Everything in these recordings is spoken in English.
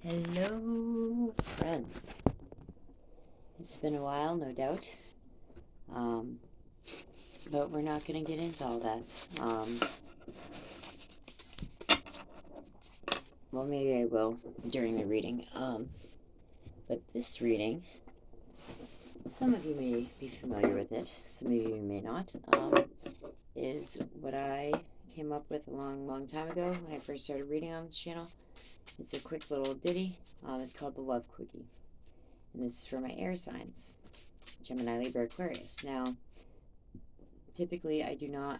Hello, friends. It's been a while, no doubt. But we're not going to get into all that. Well, maybe I will during the reading. But this reading, some of you may be familiar with it, some of you may not, is what I came up with a long time ago when I first started reading on this channel. It's a quick little ditty. It's called the Love Quickie. And this is for my air signs, Gemini, Libra, Aquarius. Now, typically I do not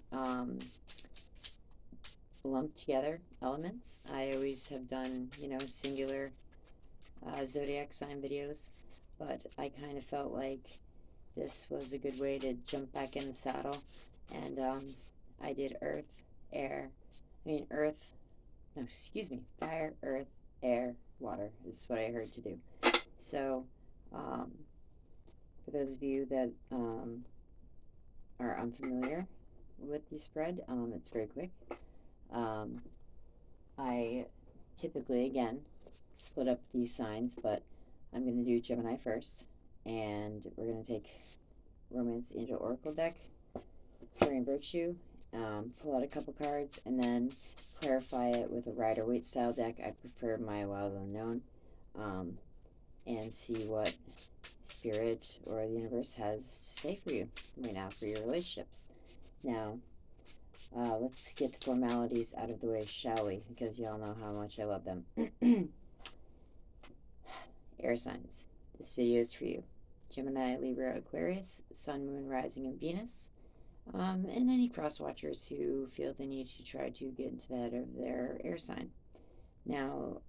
lump together elements. I always have done, singular zodiac sign videos, but I kind of felt like this was a good way to jump back in the saddle. And I did fire, earth, air, water is what I heard to do. So for those of you that are unfamiliar with the spread, it's very quick. I typically, again, split up these signs, but I'm going to do Gemini first, and we're going to take Romance Angel Oracle deck, Flurry and Virtue, pull out a couple cards, and then clarify it with a Rider-Waite style deck. I prefer my Wild Unknown, and see what Spirit or the universe has to say for you right now for your relationships. Now, let's get the formalities out of the way, shall we? Because y'all know how much I love them. Air signs. This video is for you. Gemini, Libra, Aquarius, Sun, Moon, Rising, and Venus. And any cross watchers who feel the need to try to get into the head of their air sign. Now,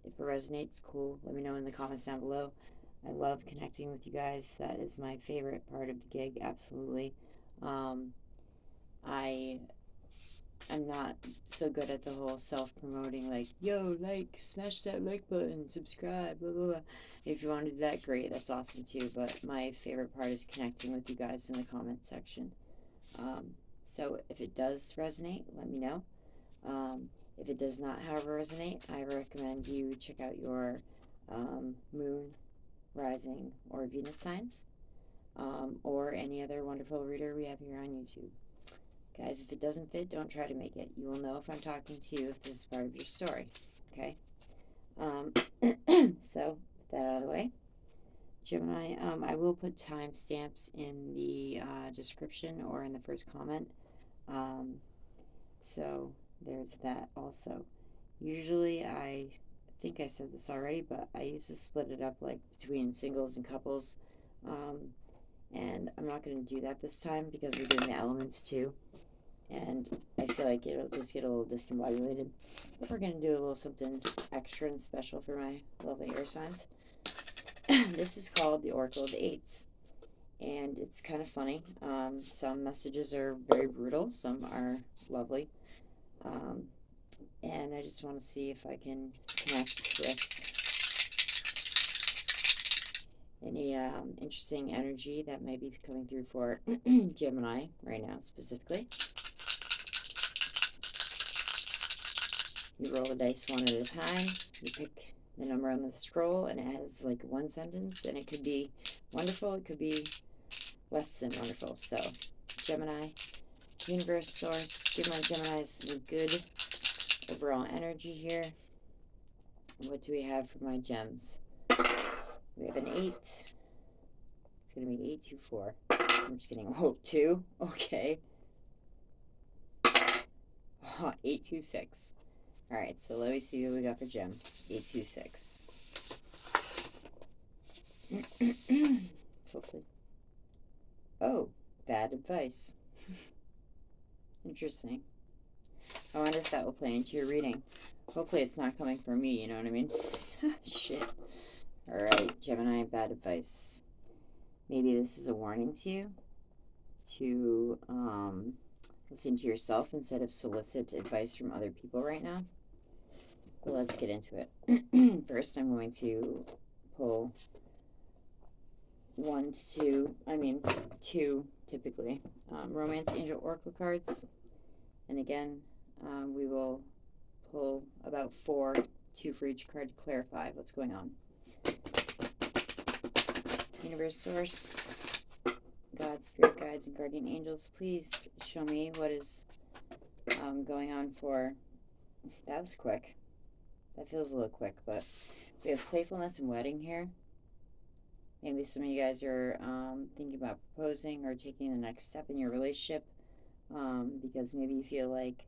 if it resonates, cool. Let me know in the comments down below. I love connecting with you guys. That is my favorite part of the gig, absolutely. I'm not so good at the whole self-promoting, like, yo, smash that like button, subscribe, blah, blah, blah. If you want to do that, great, that's awesome too, but my favorite part is connecting with you guys in the comment section. So if it does resonate, let me know. If it does not, however, resonate, I recommend you check out your Moon, Rising, or Venus signs, or any other wonderful reader we have here on YouTube. Guys, if it doesn't fit, don't try to make it. You will know if I'm talking to you if this is part of your story, okay? So, with that out of the way, Gemini, I will put timestamps in the description or in the first comment. So, there's that also. Usually, I think I said this already, but I used to split it up like between singles and couples. And I'm not going to do that this time because we're doing the elements too. And I feel like it'll just get a little discombobulated. But we're going to do a little something extra and special for my lovely air signs. This is called the Oracle of the Eights. And it's kind of funny. Some messages are very brutal. Some are lovely. And I just want to see if I can connect with any interesting energy that may be coming through for Gemini right now specifically. You roll the dice one at a time. You pick the number on the scroll, and it has like one sentence, and it could be wonderful, it could be less than wonderful. So, Gemini, universe, source, give my Geminis some good overall energy here. What do we have for my gems? We have an 8. It's going to be 824. I'm just kidding. Oh, 2. Okay. 826. All right, so let me see what we got for gem. 826. Hopefully. Oh, bad advice. Interesting. I wonder if that will play into your reading. Hopefully it's not coming from me, you know what I mean? Shit. Alright, Gemini, bad advice. Maybe this is a warning to you to listen to yourself instead of solicit advice from other people right now. But let's get into it. First, I'm going to pull 2 typically, Romance Angel Oracle cards. And again, we will pull about 4 2 for each card to clarify what's going on. Universe, source, God, spirit guides, and guardian angels, please show me what is going on for... That was quick. That feels a little quick, but we have playfulness and wedding here. Maybe some of you guys are thinking about proposing or taking the next step in your relationship, because maybe you feel like...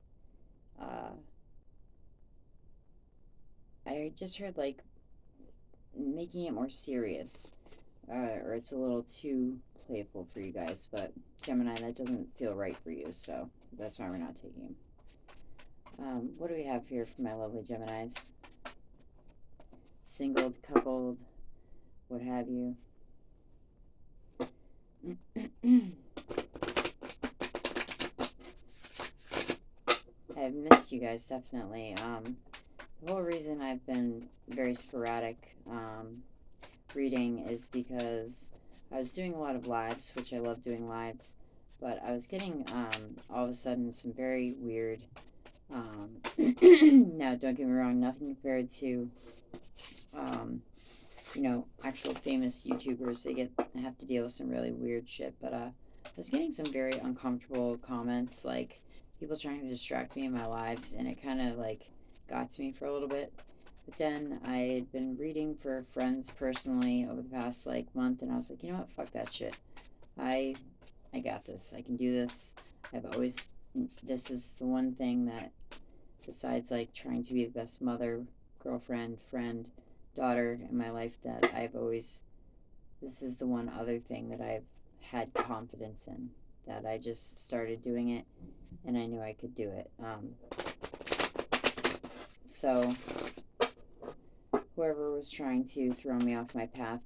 I just heard like making it more serious, or it's a little too playful for you guys, but Gemini, that doesn't feel right for you, so that's why we're not taking him. What do we have here for my lovely Geminis? Singled, coupled, what have you. I've missed you guys, definitely. The whole reason I've been very sporadic reading is because I was doing a lot of lives, which I love doing lives, but I was getting all of a sudden some very weird... now, don't get me wrong, nothing compared to you know, actual famous YouTubers. They have to deal with some really weird shit, but I was getting some very uncomfortable comments, like people trying to distract me in my lives, and it kind of like got to me for a little bit. But then I had been reading for friends personally over the past like month, and I was like, you know what, fuck that shit. I got this. I can do this. I've always... This is the one thing that, besides like trying to be the best mother, girlfriend, friend, daughter in my life, that I've always... This is the one other thing that I've had confidence in, that I just started doing it and I knew I could do it. So whoever was trying to throw me off my path,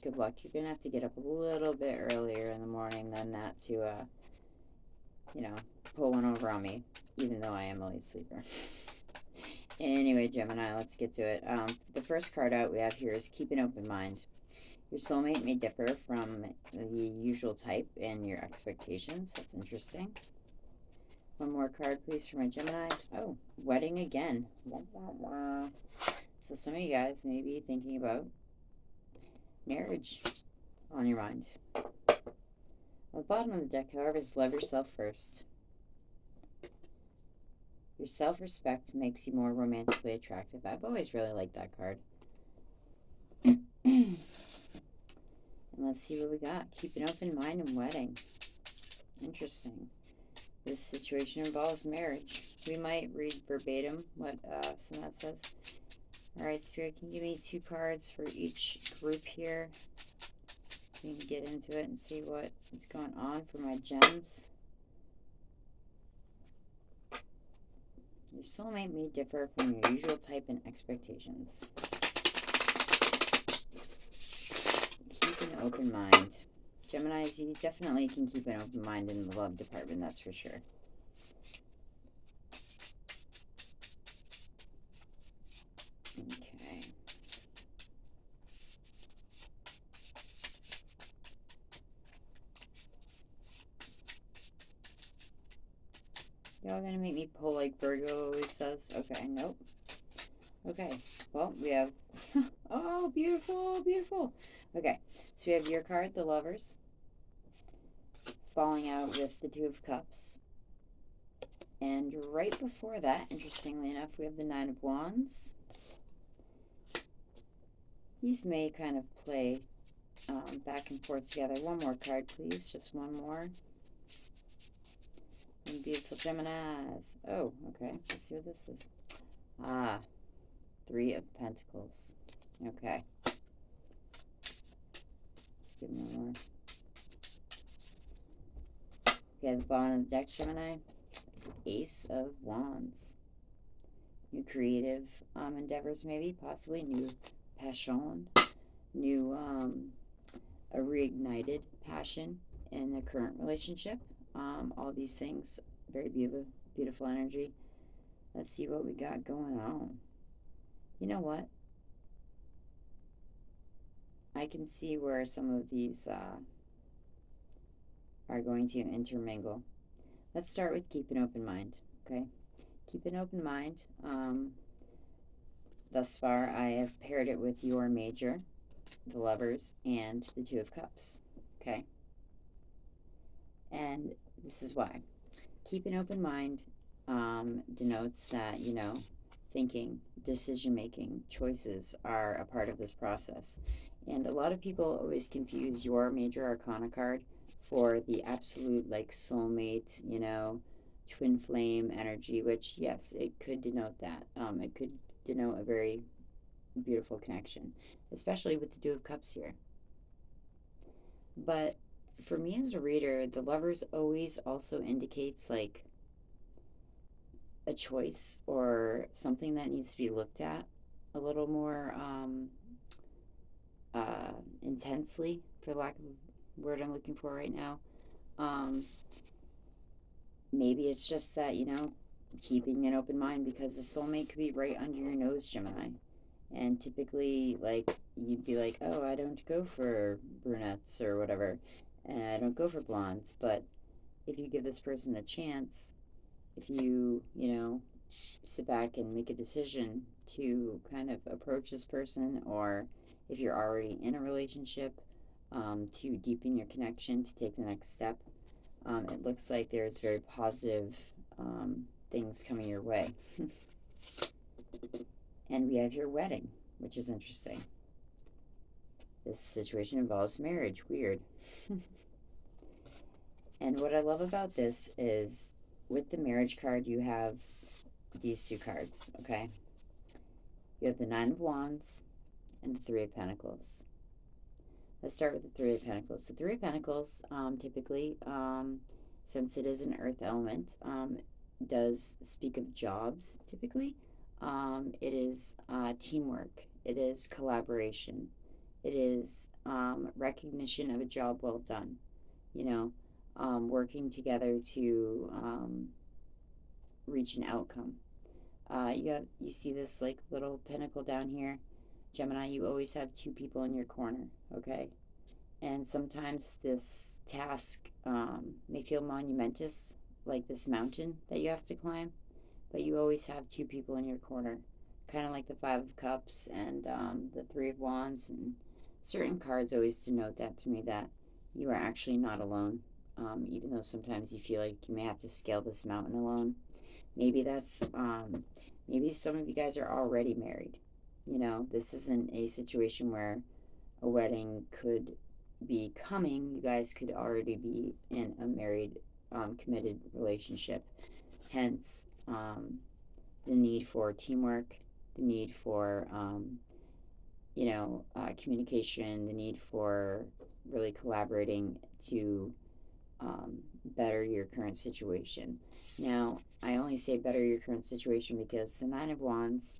good luck. You're gonna have to get up a little bit earlier in the morning than that to you know, pull one over on me, even though I am a late sleeper. Anyway, Gemini, let's get to it. The first card out we have here is Keep an Open Mind. Your soulmate may differ from the usual type in your expectations. That's interesting. One more card, please, for my Geminis. Oh, wedding again. So some of you guys may be thinking about marriage on your mind. On the bottom of the deck, however, is love yourself first. Your self-respect makes you more romantically attractive. I've always really liked that card. And let's see what we got. Keep an open mind and wedding. Interesting. This situation involves marriage. We might read verbatim what some of that says. Alright, Spirit, can you give me 2 cards for each group here? We can get into it and see what's going on for my gems. Your soulmate may differ from your usual type and expectations. Keep an open mind. Geminis, you definitely can keep an open mind in the love department, that's for sure. Okay. Y'all gonna make me pull like Virgo always does? Okay, nope. Okay, well, we have... oh, beautiful, beautiful. Okay, so we have your card, the Lovers, falling out with the 2 of Cups. And right before that, interestingly enough, we have the 9 of Wands. These may kind of play back and forth together. One more card, please. Just one more. And beautiful Geminis. Oh, okay. Let's see what this is. Ah, 3 of Pentacles. Okay. Let's give me one more. Okay, the bottom of the deck, Gemini. It's the Ace of Wands. New creative endeavors, maybe, possibly new passion, new a reignited passion in a current relationship. All these things, very beautiful energy. Let's see what we got going on. You know what? I can see where some of these are going to intermingle. Let's start with keep an open mind, okay? Keep an open mind. thus far, I have paired it with your major, the Lovers, and the Two of Cups. Okay? And this is why. Keep an open mind denotes that, thinking, decision making, choices are a part of this process. And a lot of people always confuse your major arcana card for the absolute, like, soulmate, twin flame energy, which, yes, it could denote that. It could denote a very beautiful connection, especially with the Two of Cups here. But for me as a reader, the Lovers always also indicates, like, a choice or something that needs to be looked at a little more intensely, for lack of a word I'm looking for right now. Maybe it's just that, keeping an open mind, because the soulmate could be right under your nose, Gemini. And typically, like, you'd be like, oh, I don't go for brunettes or whatever, and I don't go for blondes. But if you give this person a chance, if you, sit back and make a decision to kind of approach this person, or if you're already in a relationship, to deepen your connection, to take the next step, it looks like there's very positive things coming your way. And we have your wedding, which is interesting. This situation involves marriage. Weird. And what I love about this is, with the marriage card, you have these two cards, okay? You have the Nine of Wands and the Three of Pentacles. Let's start with the Three of Pentacles. The Three of Pentacles, typically, since it is an earth element, does speak of jobs, typically. It is teamwork. It is collaboration. It is recognition of a job well done. Working together to reach an outcome. You see this, like, little pinnacle down here, Gemini. You always have two people in your corner, okay? And sometimes this task may feel monumentous, like this mountain that you have to climb, but you always have two people in your corner, kind of like the Five of Cups and the Three of Wands, and certain cards always denote that to me, that you are actually not alone, even though sometimes you feel like you may have to scale this mountain alone. Maybe that's maybe some of you guys are already married. This isn't a situation where a wedding could be coming. You guys could already be in a married, committed relationship. Hence, the need for teamwork, the need for, communication, the need for really collaborating to better your current situation. Now, I only say better your current situation because the Nine of Wands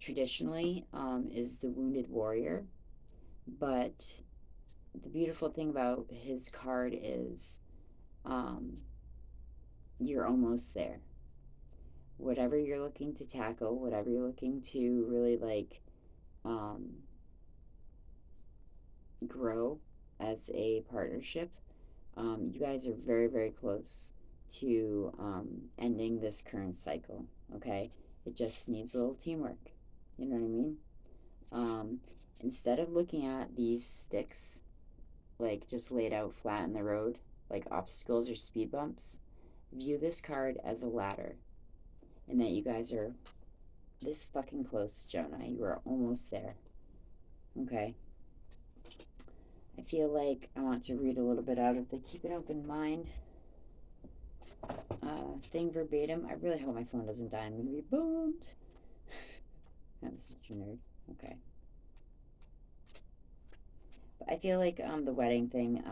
traditionally is the wounded warrior, but the beautiful thing about his card is you're almost there. Whatever you're looking to tackle, whatever you're looking to really, like, grow as a partnership, you guys are very, very close to ending this current cycle, okay? It just needs a little teamwork. You know what I mean? Instead of looking at these sticks, like, just laid out flat in the road, like obstacles or speed bumps, view this card as a ladder, and that you guys are this fucking close, Gemini. You are almost there, okay? I feel like I want to read a little bit out of the Keep an Open Mind thing verbatim. I really hope my phone doesn't die. I'm going to be boomed. I'm such a nerd. Okay. But I feel like the wedding thing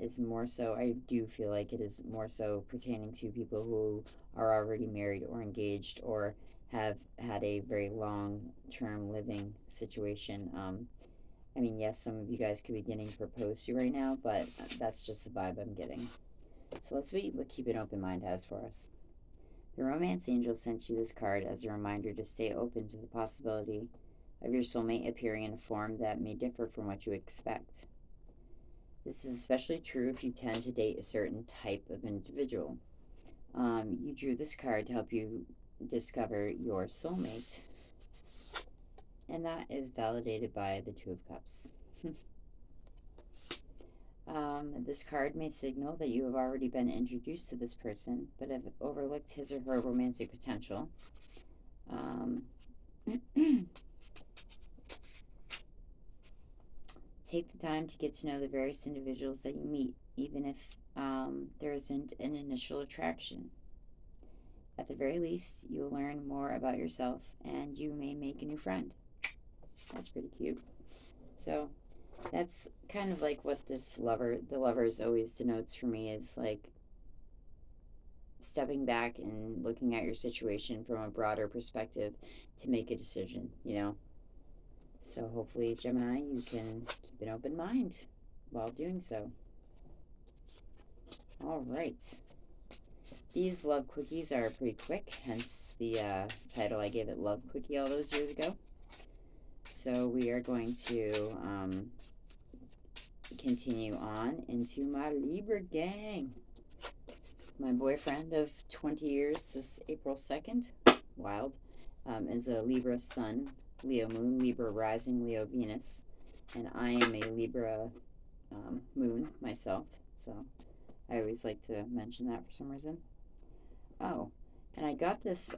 is more so, I do feel like it is more so pertaining to people who are already married or engaged or have had a very long-term living situation. I mean, yes, some of you guys could be getting proposed to right now, but that's just the vibe I'm getting. So let's see what Keep an Open Mind has for us. The Romance Angel sent you this card as a reminder to stay open to the possibility of your soulmate appearing in a form that may differ from what you expect. This is especially true if you tend to date a certain type of individual. You drew this card to help you discover your soulmate. And that is validated by the Two of Cups. This card may signal that you have already been introduced to this person, but have overlooked his or her romantic potential. Take the time to get to know the various individuals that you meet, even if there isn't an initial attraction. At the very least, you'll learn more about yourself, and you may make a new friend. That's pretty cute. So that's kind of like what this the lovers always denotes for me, is like stepping back and looking at your situation from a broader perspective to make a decision, you know? So hopefully, Gemini, you can keep an open mind while doing so. All right. These love quickies are pretty quick, hence the title I gave it, Love Quickie, all those years ago. So we are going to continue on into my Libra gang. My boyfriend of 20 years, this April 2nd, wild, is a Libra sun, Leo moon, Libra rising, Leo Venus, and I am a Libra moon myself, so I always like to mention that for some reason. Oh, and I got this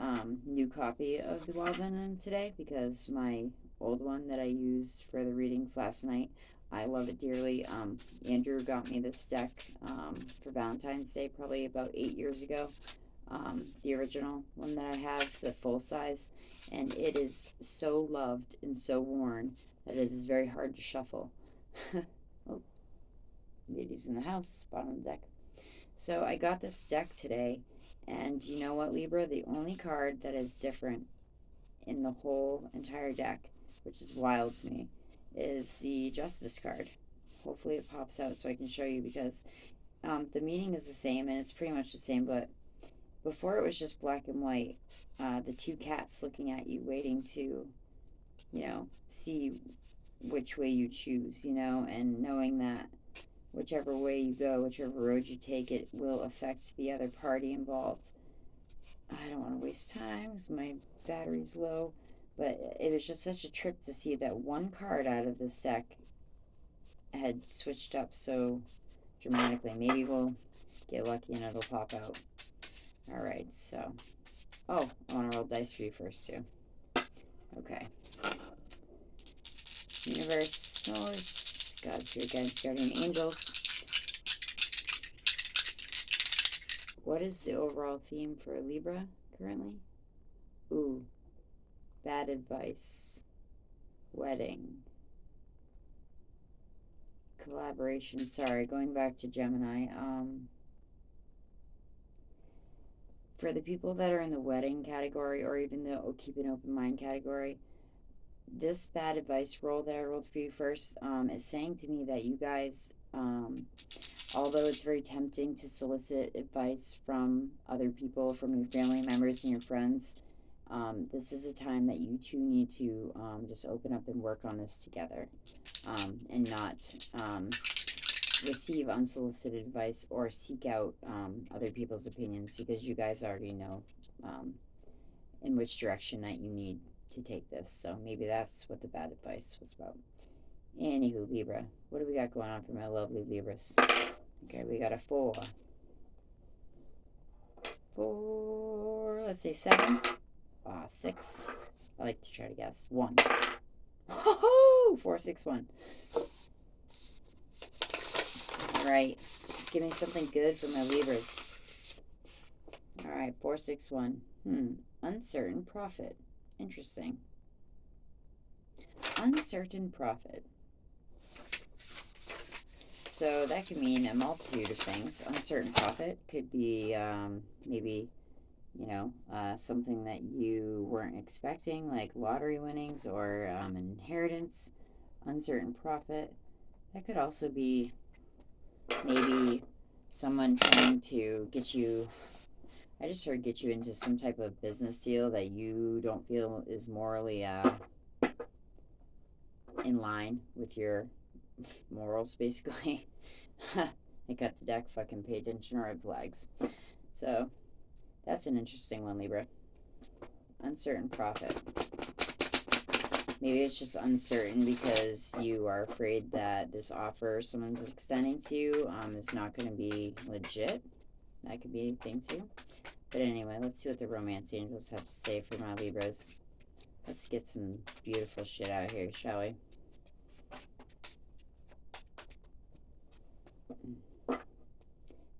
new copy of the Wild Venom today because my old one that I used for the readings last night, I love it dearly. Andrew got me this deck for Valentine's Day probably about 8 years ago. The original one that I have, the full size, and it is so loved and so worn that it is very hard to shuffle. Oh, ladies in the house, bottom of the deck. So I got this deck today, and you know what, Libra? The only card that is different in the whole entire deck, which is wild to me, is the Justice card. Hopefully it pops out so I can show you, because the meaning is the same and it's pretty much the same, but before it was just black and white. The two cats looking at you, waiting to, you know, see which way you choose, you know, and knowing that whichever way you go, whichever road you take, it will affect the other party involved. I don't want to waste time because my battery's low, but it was just such a trip to see that one card out of this deck had switched up so dramatically. Maybe we'll get lucky and it'll pop out. All right, so, oh, I want to roll dice for you first too. Okay. Universe, source, God, spirit, guidance, guardian angels. What is the overall theme for Libra currently? Ooh, bad advice, wedding, collaboration. Sorry, going back to Gemini. For the people that are in the wedding category, or even the keep an open mind category, this bad advice roll that I rolled for you first is saying to me that you guys, although it's very tempting to solicit advice from other people, from your family members and your friends, this is a time that you two need to just open up and work on this together, and not receive unsolicited advice or seek out other people's opinions, because you guys already know in which direction that you need to take this. So maybe that's what the bad advice was about. Anywho, Libra, what do we got going on for my lovely Libras? Okay, we got a 4. Let's say 7. 6. I like to try to guess. 1. Oh, 4, 6, 1. All right, let's give me something good for my Libras. All right, 4, 6, 1. Uncertain profit. Interesting. Uncertain profit. So that could mean a multitude of things. Uncertain profit could be maybe, you know, something that you weren't expecting, like lottery winnings or an inheritance. Uncertain profit. That could also be maybe someone trying to get you, I just heard get you into some type of business deal that you don't feel is morally in line with your morals, basically. I got the deck, fucking pay attention, red flags. So that's an interesting one, Libra. Uncertain profit. Maybe it's just uncertain because you are afraid that this offer someone's extending to you is not going to be legit. That could be a thing too. But anyway, let's see what the romance angels have to say for my Libras. Let's get some beautiful shit out here, shall we?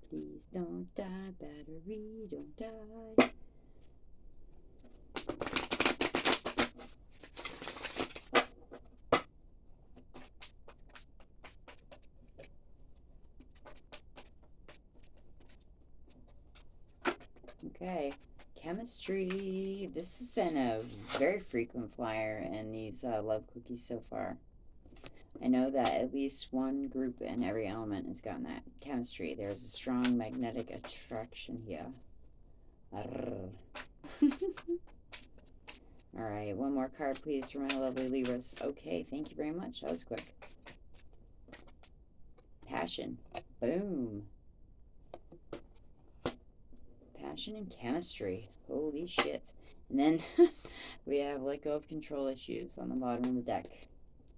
Please don't die, battery, don't die. Okay, chemistry. This has been a very frequent flyer in these love cookies so far. I know that at least one group in every element has gotten that. Chemistry. There's a strong magnetic attraction here. Alright, one more card, please, for my lovely Libras. Okay, thank you very much. That was quick. Passion. Boom. Passion and chemistry. Holy shit. And then we have let go of control issues on the bottom of the deck.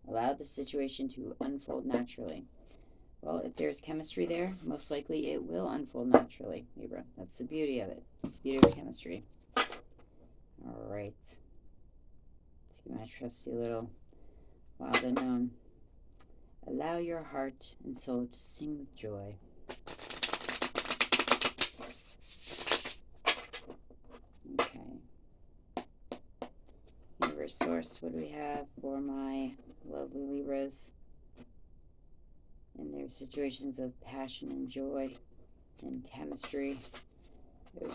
Allow the situation to unfold naturally. Well, if there's chemistry there, most likely it will unfold naturally, Libra. That's the beauty of it. It's the beauty of chemistry. All right. Let's get my trusty little wild unknown. Allow your heart and soul to sing with joy. Okay. Universe source, what do we have for my lovely Libras in their situations of passion and joy and chemistry? Ooh.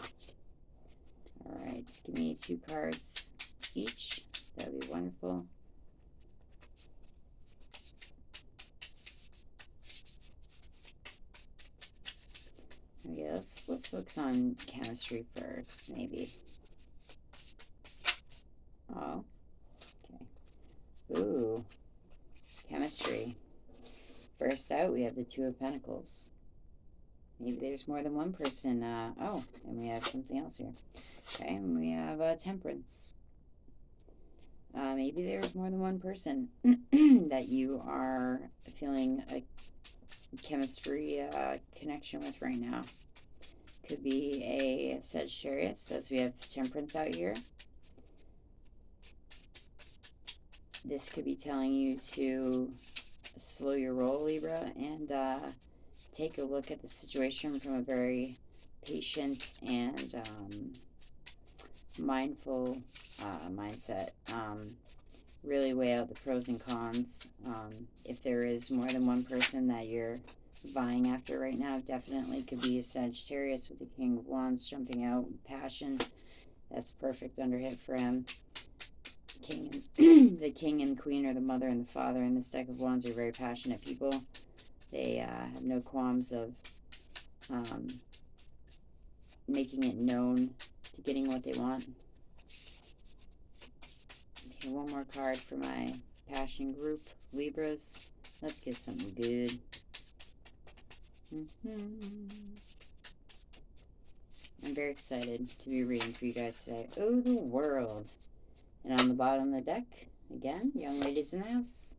All right, give me 2 cards each. That would be wonderful. Okay, let's focus on chemistry first, maybe. Oh, okay. Ooh, chemistry. First out, we have the 2 of Pentacles. Maybe there's more than one person. Oh, and we have something else here. Okay, and we have Temperance. Maybe there's more than one person that you are feeling a chemistry connection with right now. Could be a Sagittarius, as we have Temperance out here. This could be telling you to slow your roll, Libra, and take a look at the situation from a very patient and mindful mindset. Really weigh out the pros and cons. If there is more than one person that you're vying after right now, definitely could be a Sagittarius with the King of Wands jumping out. Passion, that's perfect under hit for him. The King and Queen, or the Mother and the Father in this deck of Wands, are very passionate people. They have no qualms of making it known to getting what they want. Okay, one more card for my passion group, Libras. Let's get something good. I'm very excited to be reading for you guys today. Oh, the world. And on the bottom of the deck, again, young ladies in the house,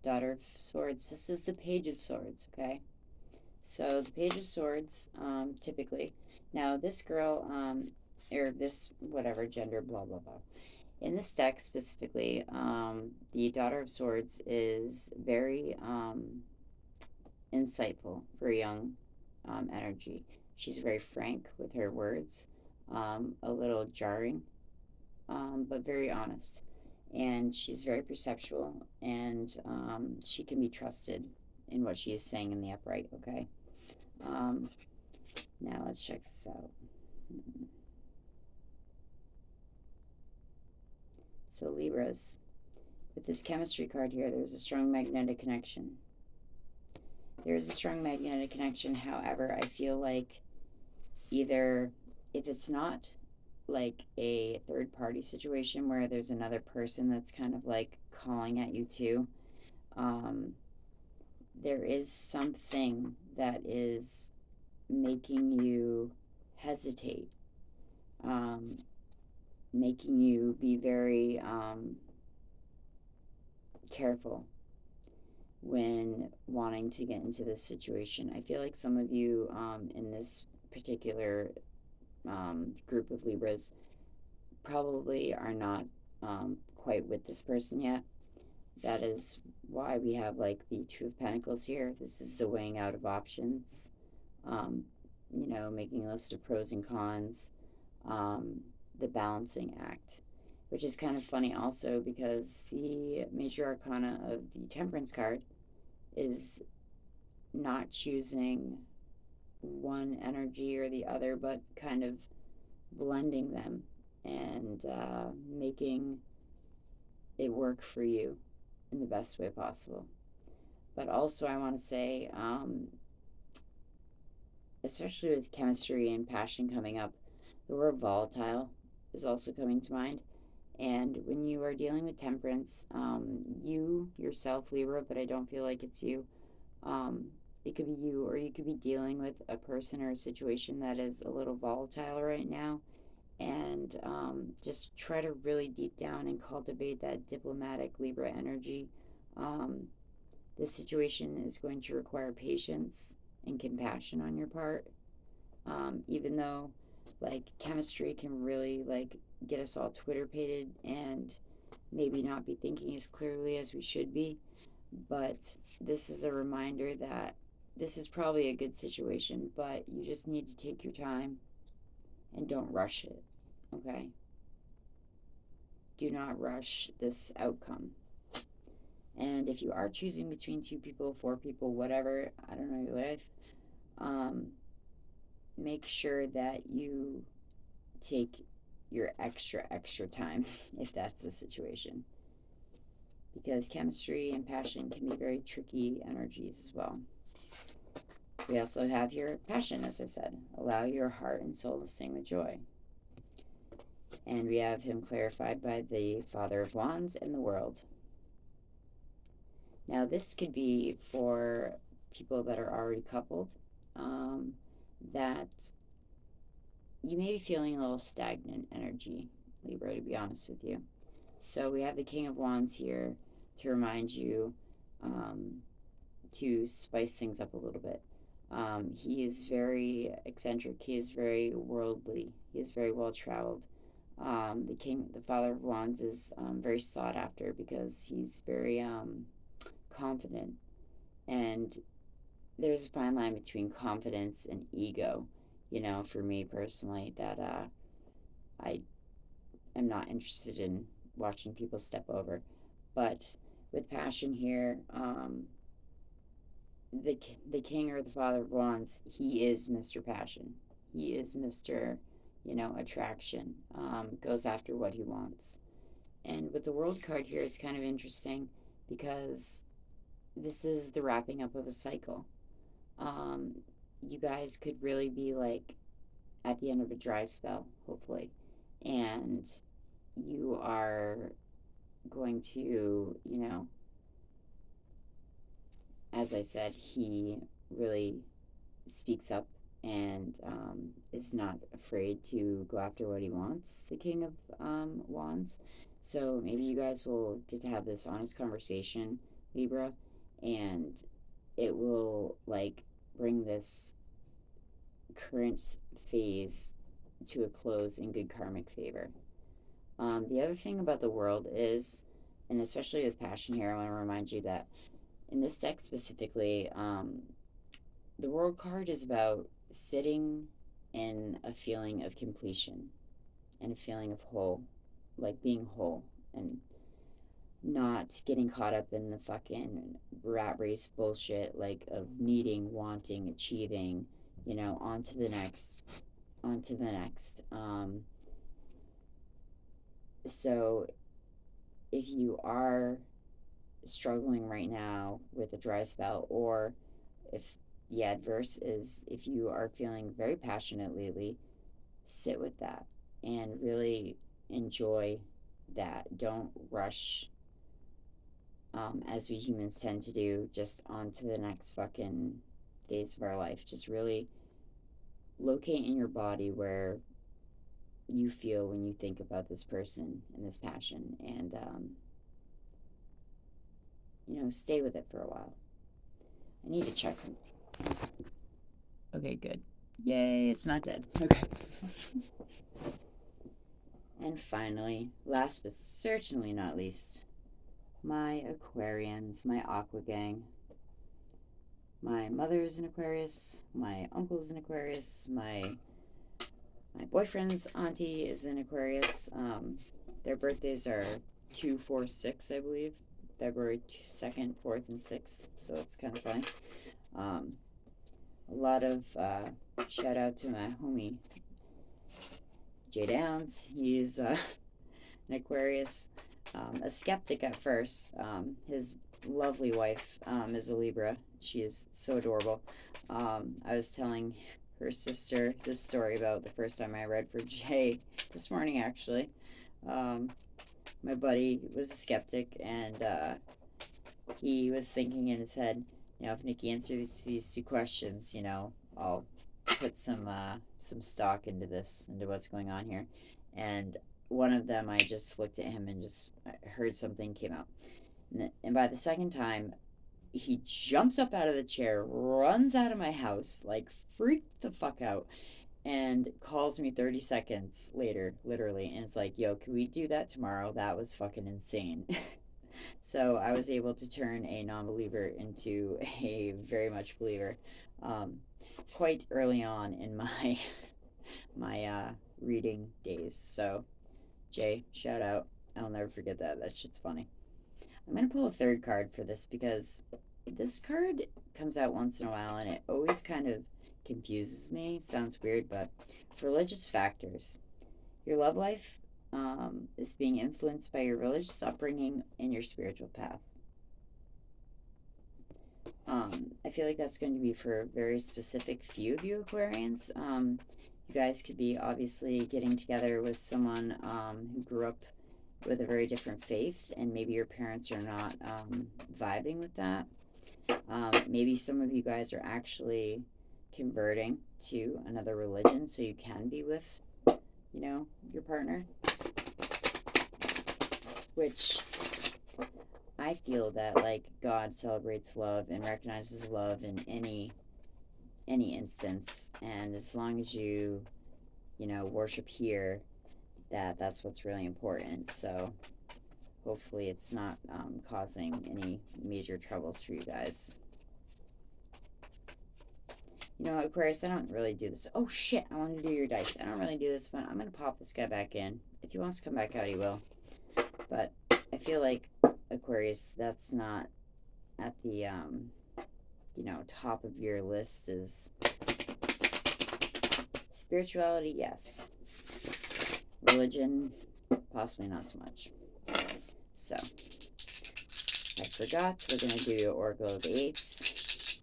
Daughter of Swords. This is the Page of Swords, okay? So the Page of Swords, typically. Now, this girl, or this whatever gender, blah, blah, blah. In this deck specifically, the Daughter of Swords is very insightful for young energy. She's very frank with her words, a little jarring, but very honest. And she's very perceptual, and she can be trusted in what she is saying in the upright, okay? Now let's check this out. So Libras, with this chemistry card here, there's a strong magnetic connection. There is a strong magnetic connection. However, I feel like either, if it's not like a third party situation where there's another person that's kind of like calling at you too, there is something that is making you hesitate, making you be very careful when wanting to get into this situation. I feel like some of you in this particular group of Libras probably are not quite with this person yet. That is why we have like the Two of Pentacles here. This is the weighing out of options, you know, making a list of pros and cons, the balancing act, which is kind of funny also because the major arcana of the Temperance card is not choosing one energy or the other, but kind of blending them and making it work for you in the best way possible. But also, I want to say, especially with chemistry and passion coming up, the word volatile is also coming to mind. And when you are dealing with temperance, you yourself, Libra, but I don't feel like it's you. It could be you, or you could be dealing with a person or a situation that is a little volatile right now. And just try to really deep down and cultivate that diplomatic Libra energy. This situation is going to require patience and compassion on your part. Even though like chemistry can really like get us all Twitter-pated and maybe not be thinking as clearly as we should be, but this is a reminder that this is probably a good situation, but you just need to take your time and don't rush it, okay? Do not rush this outcome. And if you are choosing between 2 people, 4 people, whatever, I don't know your life, make sure that you take your extra time if that's the situation. Because chemistry and passion can be very tricky energies as well. We also have your passion, as I said. Allow your heart and soul to sing with joy. And we have him clarified by the Father of Wands and the World. Now, this could be for people that are already coupled, that you may be feeling a little stagnant energy, Libra, to be honest with you. So we have the King of Wands here to remind you to spice things up a little bit. He is very eccentric. He is very worldly. He is very well traveled. The Father of Wands is very sought after because he's very confident, and there's a fine line between confidence and ego. You know, for me personally, that I am not interested in watching people step over. But with passion here, the King or the Father of Wands, he is Mr. Passion. He is Mr. Attraction. Goes after what he wants. And with the World card here, it's kind of interesting because this is the wrapping up of a cycle. You guys could really be like at the end of a dry spell, hopefully, and you are going to, as I said, he really speaks up and is not afraid to go after what he wants, the King of Wands. So maybe you guys will get to have this honest conversation, Libra, and it will like bring this current phase to a close in good karmic favor. The other thing about the World is, and especially with passion here, I want to remind you that in this deck specifically, the World card is about sitting in a feeling of completion and a feeling of whole, like being whole, and not getting caught up in the fucking rat race bullshit, like of needing, wanting, achieving, on to the next. So if you are struggling right now with a dry spell, or if the adverse is if you are feeling very passionate lately, sit with that and really enjoy that. Don't rush, as we humans tend to do, just on to the next fucking phase of our life. Just really locate in your body where you feel when you think about this person and this passion, and stay with it for a while. I need to check something. Okay, good. Yay, it's not dead. Okay. And finally, last but certainly not least, my Aquarians, my Aqua gang. My mother is an Aquarius, my uncle's an Aquarius, my boyfriend's auntie is an Aquarius. Their birthdays are 2, 4, 6, I believe. February 2nd, 4th, and 6th, so it's kind of funny. A lot of shout out to my homie Jay Downs. He's an Aquarius, a skeptic at first. His lovely wife is a Libra. She is so adorable. I was telling her sister this story about the first time I read for Jay this morning, actually. My buddy was a skeptic, and he was thinking in his head, if Nikki answers these 2 questions, I'll put some stock into what's going on here. And one of them, I just looked at him and just heard something came out. And by the second time, he jumps up out of the chair, runs out of my house, like freaked the fuck out, and calls me 30 seconds later, literally, and it's like, yo, can we do that tomorrow? That was fucking insane. So I was able to turn a non-believer into a very much believer quite early on in my reading days. So Jay, shout out. I'll never forget that. That shit's funny. I'm going to pull a third card for this because this card comes out once in a while and it always kind of confuses me. Sounds weird, but religious factors. Your love life is being influenced by your religious upbringing and your spiritual path. I feel like that's going to be for a very specific few of you Aquarians. You guys could be obviously getting together with someone who grew up with a very different faith, and maybe your parents are not vibing with that. Maybe some of you guys are actually converting to another religion so you can be with, your partner. Which I feel that, like, God celebrates love and recognizes love in any instance, and as long as you worship here, that's what's really important. So hopefully it's not causing any major troubles for you guys. Aquarius, I don't really do this. Oh shit, I wanted to do your dice. I don't really do this, but I'm gonna pop this guy back in. If he wants to come back out, he will. But I feel like, Aquarius, that's not at the top of your list. Is spirituality, yes. Religion, possibly not so much. So I forgot, we're going to do your Oracle of the Eights.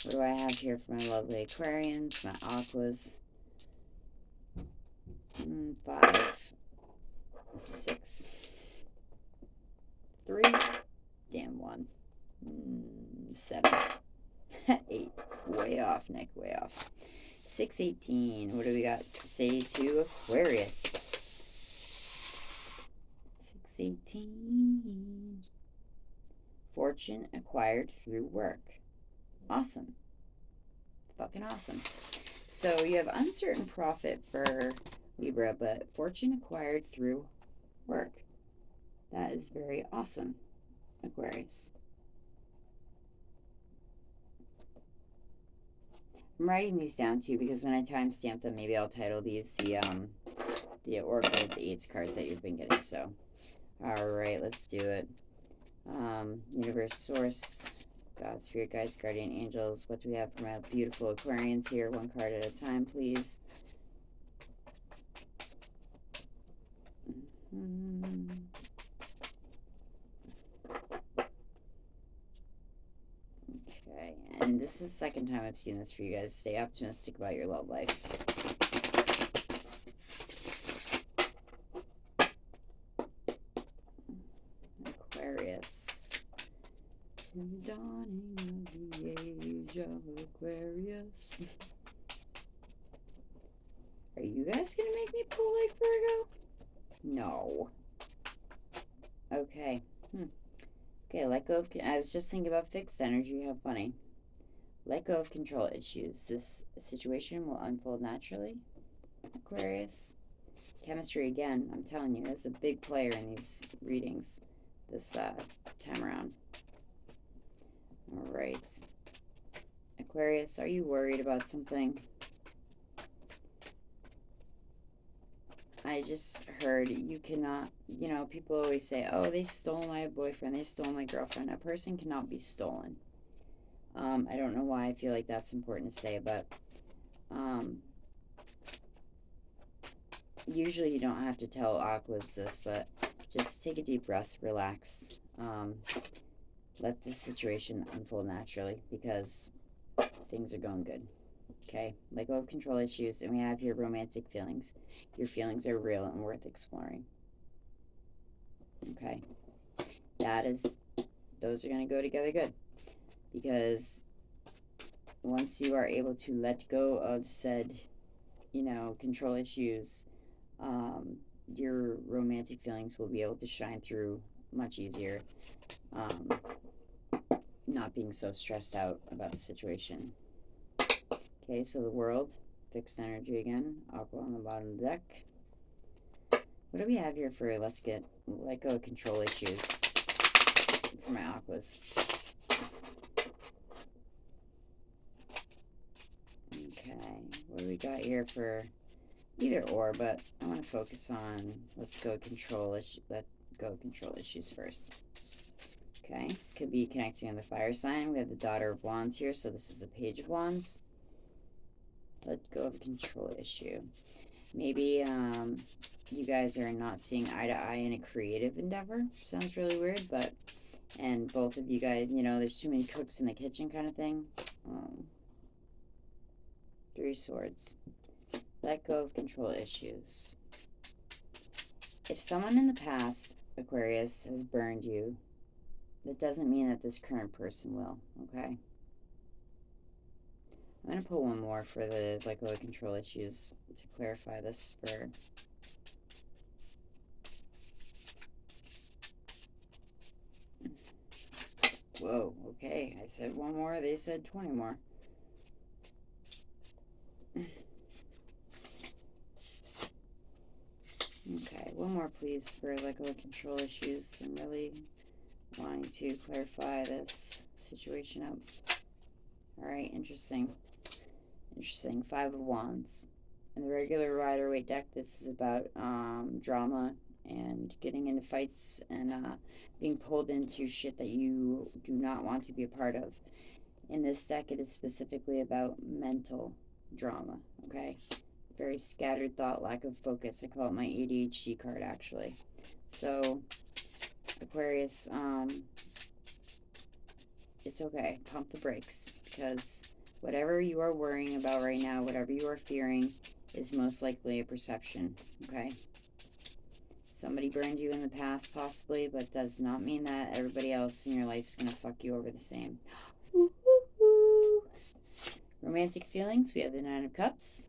What do I have here for my lovely Aquarians, my Aquas? 5, 6, 3, damn 1, 7, 8, way off, Nick, way off. 618, what do we got to say to Aquarius? 618, fortune acquired through work. Awesome. Fucking awesome. So you have uncertain profit for Libra, but fortune acquired through work. That is very awesome, Aquarius. I'm writing these down too because when I timestamp them, maybe I'll title these the Oracle of the Eights cards that you've been getting. So, all right, let's do it. Universe, source, God, spirit, guides, guardian angels. What do we have for my beautiful Aquarians here? One card at a time, please. Okay, and this is the second time I've seen this for you guys. Stay optimistic about your love life. Aquarius. In the dawning of the age of Aquarius. Are you guys gonna make me pull like Virgo? No. Okay. Okay, let go of, I was just thinking about fixed energy. How funny. Let go of control issues. This situation will unfold naturally, Aquarius. Chemistry, again, I'm telling you, is a big player in these readings this time around. All right. Aquarius, are you worried about something? I just heard you cannot, you know, people always say, oh, they stole my boyfriend, they stole my girlfriend. A person cannot be stolen. I don't know why I feel like that's important to say, but usually you don't have to tell Aquas this, but just take a deep breath, relax. Let the situation unfold naturally because things are going good. Okay, let go of control issues, and we have your romantic feelings. Your feelings are real and worth exploring. Okay, those are going to go together good, because once you are able to let go of said, you know, control issues, your romantic feelings will be able to shine through much easier, not being so stressed out about the situation. Okay, so the world, fixed energy again, Aqua on the bottom of the deck. What do we have here for let go of control issues for my Aquas? Okay, what do we got here for either or, but I want to focus on let go of control issues first. Okay, could be connecting on the fire sign. We have the Daughter of Wands here, so this is a Page of Wands. Let go of a control issue. Maybe you guys are not seeing eye to eye in a creative endeavor. Sounds really weird, but, and both of you guys, you know, there's too many cooks in the kitchen kind of thing. 3 Swords. Let go of control issues. If someone in the past, Aquarius, has burned you, that doesn't mean that this current person will, okay? I'm going to pull one more for the let go of control issues to clarify this for... Whoa, okay. I said one more, they said 20 more. Okay, one more please for let go of control issues. I'm really wanting to clarify this situation up. Alright, interesting. Interesting. 5 of Wands. In the regular Rider-Waite deck, this is about drama and getting into fights and being pulled into shit that you do not want to be a part of. In this deck, it is specifically about mental drama, okay? Very scattered thought, lack of focus. I call it my ADHD card, actually. So, Aquarius, it's okay. Pump the brakes, because whatever you are worrying about right now, whatever you are fearing, is most likely a perception, okay? Somebody burned you in the past, possibly, but does not mean that everybody else in your life is going to fuck you over the same. Romantic feelings, we have the 9 of Cups.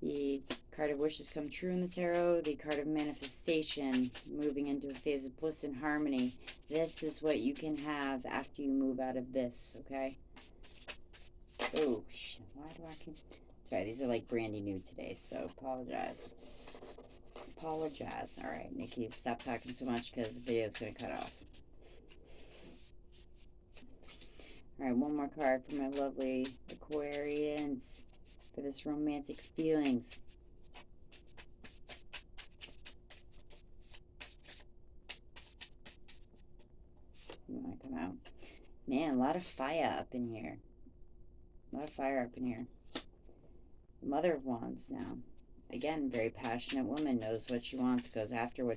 The card of wishes come true in the tarot. The card of manifestation, moving into a phase of bliss and harmony. This is what you can have after you move out of this, okay? Oh, shit. Why do I keep... Sorry, these are like brandy new today, so apologize. Apologize. Alright, Nikki, stop talking so much because the video is going to cut off. Alright, one more card for my lovely Aquarians for this romantic feelings. You want to come out? Man, a lot of fire up in here. A lot of fire up in here. The Mother of Wands now. Again, very passionate woman, knows what she wants, goes after what